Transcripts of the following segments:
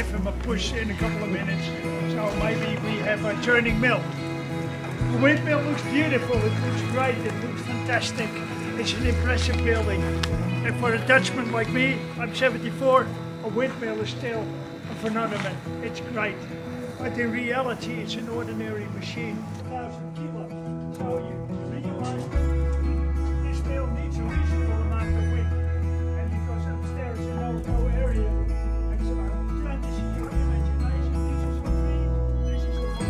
give him a push in a couple of minutes. So maybe we have a turning mill. The windmill looks beautiful, it looks great, it looks fantastic. It's an impressive building. And for a Dutchman like me, I'm 74, a windmill is still a phenomenon. It's great. But in reality, it's an ordinary machine. 1,000 kilos. So you realize this mill needs a reasonable amount of wind. And because upstairs is no area, and so I'm trying to see your imagination. This is for me, this is for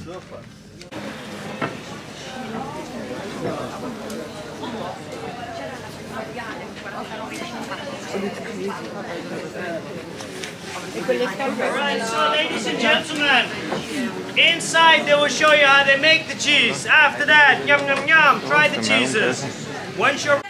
Super. Alright, so ladies and gentlemen, inside they will show you how they make the cheese. After that, yum yum yum, try the cheeses. Once you're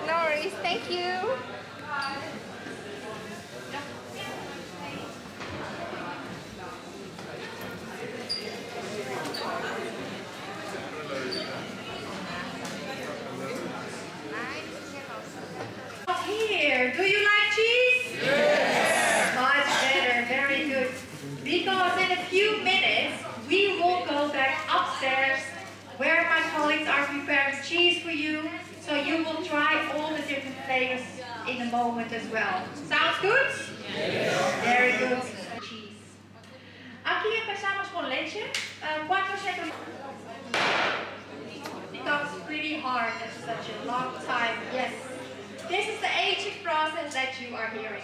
No worries, thank you. Here, do you like cheese? Yes. Much better, very good. Because in a few minutes, we will go back upstairs where my colleagues are preparing cheese for you. So you will try all the different flavors in a moment as well. Sounds good? Yes. Very good. Cheese. Aquí empezamos con leche. ¿Cuántos segundos? Becomes pretty hard after such a long time. Yes. This is the aging process that you are hearing.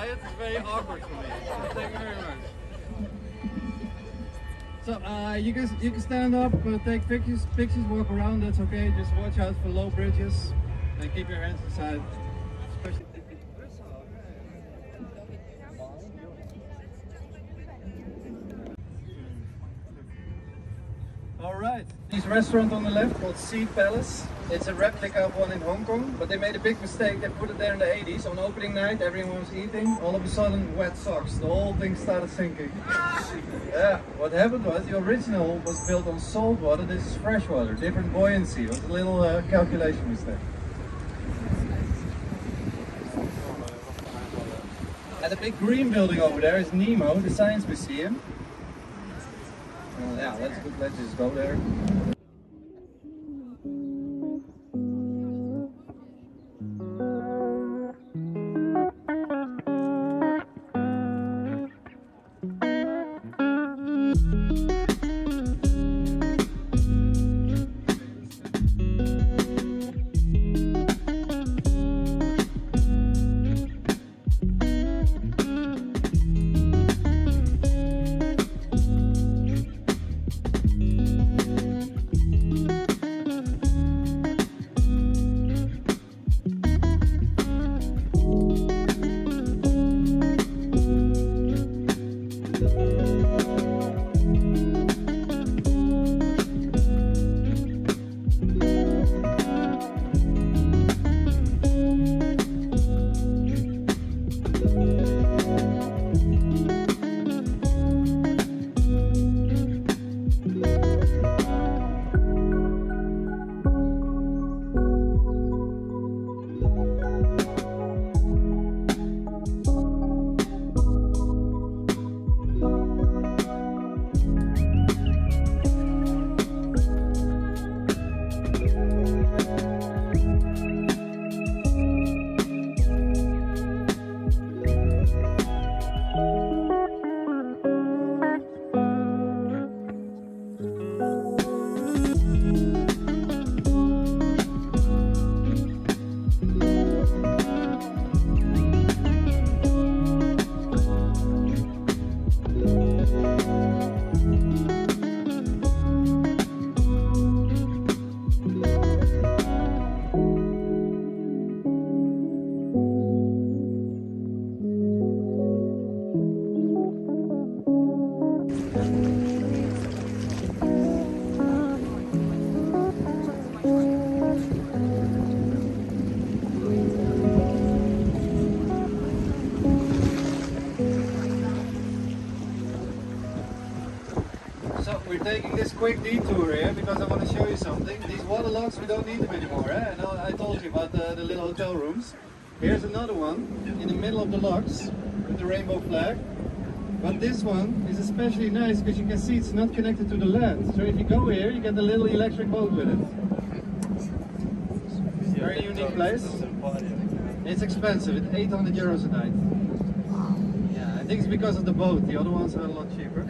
It's very awkward for me. So thank you very much. So you can stand up, take pictures, walk around. That's okay. Just watch out for low bridges and keep your hands inside. Especially Alright, this restaurant on the left called Sea Palace. It's a replica of one in Hong Kong, but they made a big mistake. They put it there in the 80s. On opening night, everyone was eating. All of a sudden, wet socks. The whole thing started sinking. Yeah, what happened was the original was built on salt water. This is fresh water, different buoyancy. It was a little calculation mistake. And the big green building over there is Nemo, the science museum. Yeah, let's just go there. We're taking this quick detour here because I want to show you something. These water logs, we don't need them anymore. Eh? And I told you about the little hotel rooms. Here's another one in the middle of the logs with the rainbow flag. But this one is especially nice because you can see it's not connected to the land. So if you go here, you get a little electric boat with it. Very unique place. It's expensive, it's 800 euros a night. Yeah, I think it's because of the boat, the other ones are a lot cheaper.